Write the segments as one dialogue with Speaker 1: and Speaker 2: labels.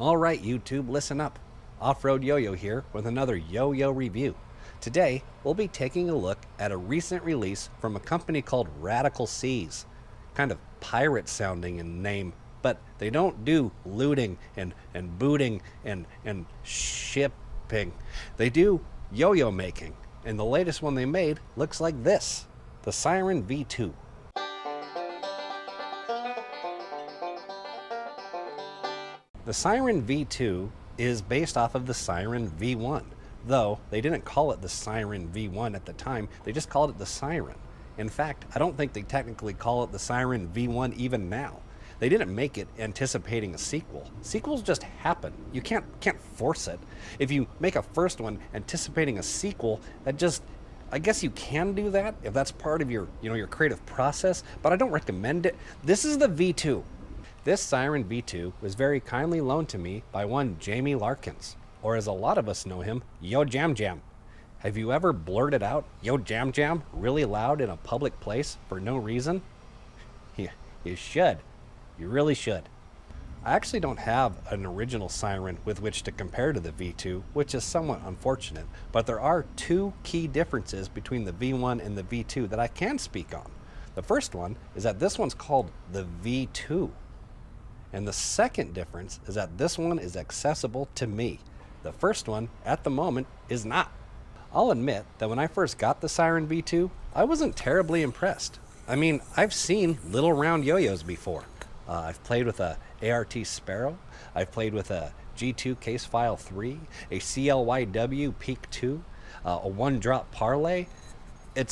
Speaker 1: Alright YouTube, listen up. Off-Road Yo-Yo here with another Yo-Yo review. Today, we'll be taking a look at a recent release from a company called Radical Seas. Kind of pirate sounding in name, but they don't do looting and booting and shipping. They do yo-yo making, and the latest one they made looks like this, the Siren V2. The Siren V2 is based off of the Siren V1, though they didn't call it the Siren V1 at the time, they just called it the Siren. In fact, I don't think they technically call it the Siren V1 even now. They didn't make it anticipating a sequel. Sequels just happen. You can't force it. If you make a first one anticipating a sequel, that just, I guess you can do that if that's part of your, your creative process, but I don't recommend it. This is the V2. This Siren V2 was very kindly loaned to me by one Jamie Larkins, or as a lot of us know him, Yo Jam Jam. Have you ever blurted out Yo Jam Jam really loud in a public place for no reason? You should. You really should. I actually don't have an original Siren with which to compare to the V2, which is somewhat unfortunate, but there are two key differences between the V1 and the V2 that I can speak on. The first one is that this one's called the V2. And the second difference is that this one is accessible to me. The first one, at the moment, is not. I'll admit that when I first got the Siren V2, I wasn't terribly impressed. I mean, I've seen little round yo-yos before. I've played with a ART Sparrow, I've played with a G2 Case File 3, a CLYW Peak 2, a one-drop parlay. You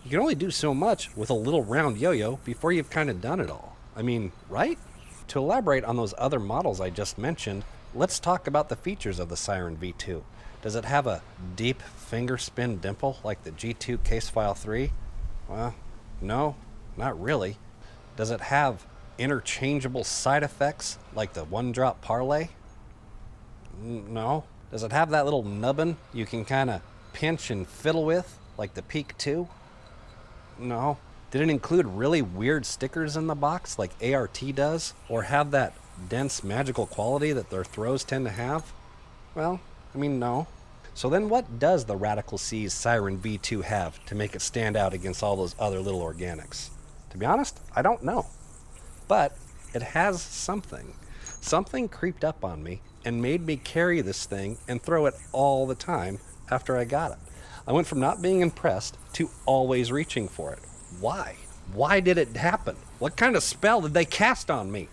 Speaker 1: can only do so much with a little round yo-yo before you've kind of done it all. I mean, right? To elaborate on those other models I just mentioned, let's talk about the features of the Siren V2. Does it have a deep finger spin dimple like the G2 Case File 3? Well, no, not really. Does it have interchangeable side effects like the one-drop parlay? No. Does it have that little nubbin you can kind of pinch and fiddle with like the Peak 2? No. Did it include really weird stickers in the box like ART does? Or have that dense magical quality that their throws tend to have? Well, I mean, no. So then what does the Radical Seas Siren V2 have to make it stand out against all those other little organics? To be honest, I don't know. But it has something. Something creeped up on me and made me carry this thing and throw it all the time after I got it. I went from not being impressed to always reaching for it. Why? Why did it happen? What kind of spell did they cast on me?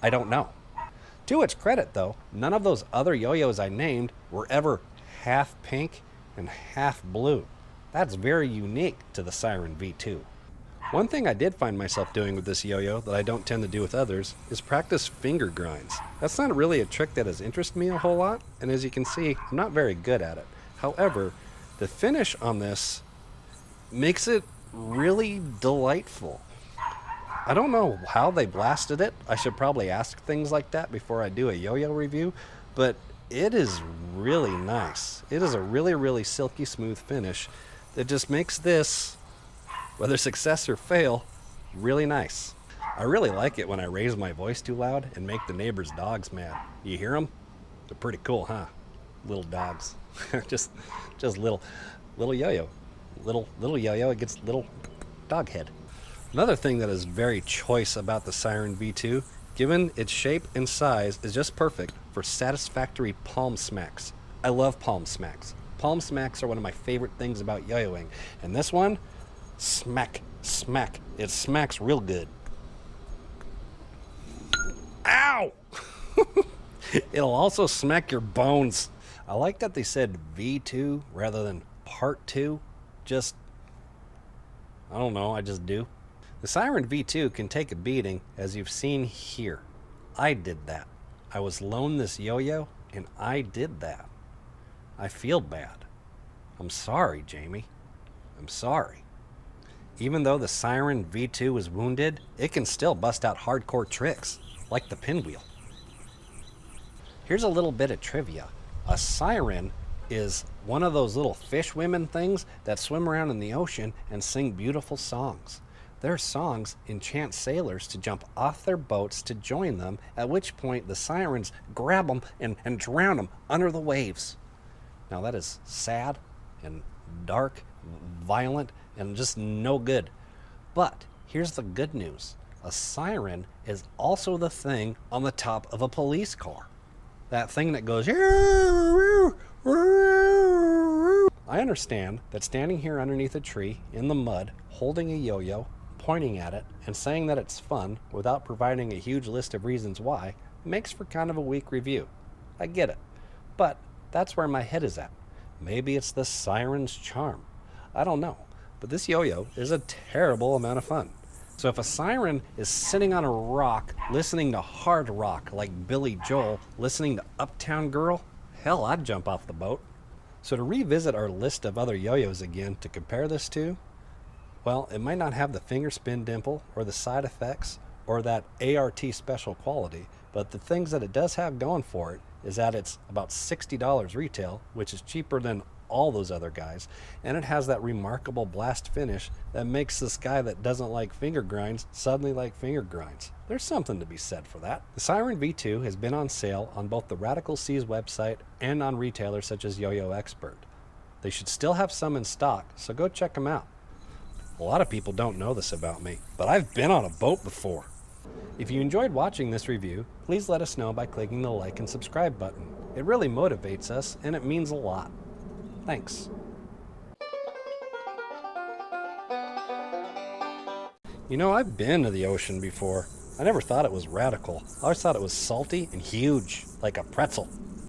Speaker 1: I don't know. To its credit though, none of those other yo-yos I named were ever half pink and half blue. That's very unique to the Siren V2. One thing I did find myself doing with this yo-yo that I don't tend to do with others is practice finger grinds. That's not really a trick that has interested me a whole lot, and as you can see, I'm not very good at it. However, the finish on this makes it really delightful. I don't know how they blasted it. I should probably ask things like that before I do a yo-yo review, but it is really nice. It is a really silky smooth finish that just makes this, whether success or fail, really nice. I really like it when I raise my voice too loud and make the neighbor's dogs mad. You hear them? They're pretty cool, huh? Little dogs. just little yo-yo. Little yo-yo against little dog head. Another thing that is very choice about the Siren V2, given its shape and size, is just perfect for satisfactory palm smacks. I love palm smacks. Palm smacks are one of my favorite things about yo-yoing, and this one, smack, smack. It smacks real good. Ow! It'll also smack your bones. I like that they said V2 rather than Part 2. I don't know, I just do. The Siren V2 can take a beating, as you've seen here. I did that. I was loaned this yo-yo, and I did that. I feel bad. I'm sorry, Jamie. I'm sorry. Even though the Siren V2 is wounded, it can still bust out hardcore tricks, like the pinwheel. Here's a little bit of trivia. A siren is one of those little fish women things that swim around in the ocean and sing beautiful songs. Their songs enchant sailors to jump off their boats to join them, at which point the sirens grab them and drown them under the waves. Now that is sad and dark, violent, and just no good. But here's the good news. A siren is also the thing on the top of a police car. That thing that goes... I understand that standing here underneath a tree in the mud, holding a yo-yo, pointing at it, and saying that it's fun without providing a huge list of reasons why makes for kind of a weak review. I get it. But that's where my head is at. Maybe it's the siren's charm. I don't know. But this yo-yo is a terrible amount of fun. So if a siren is sitting on a rock listening to hard rock like Billy Joel listening to Uptown Girl, hell, I'd jump off the boat. So to revisit our list of other yo-yos again to compare this to, well, it might not have the finger spin dimple or the side effects or that ART special quality, but the things that it does have going for it is that it's about $60 retail, which is cheaper than all those other guys, and it has that remarkable blast finish that makes this guy that doesn't like finger grinds suddenly like finger grinds. There's something to be said for that. The Siren V2 has been on sale on both the Radical C's website and on retailers such as Yo-Yo Expert. They should still have some in stock, so go check them out. A lot of people don't know this about me, but I've been on a boat before. If you enjoyed watching this review, please let us know by clicking the like and subscribe button. It really motivates us and it means a lot. Thanks. You know, I've been to the ocean before. I never thought it was radical. I always thought it was salty and huge, like a pretzel.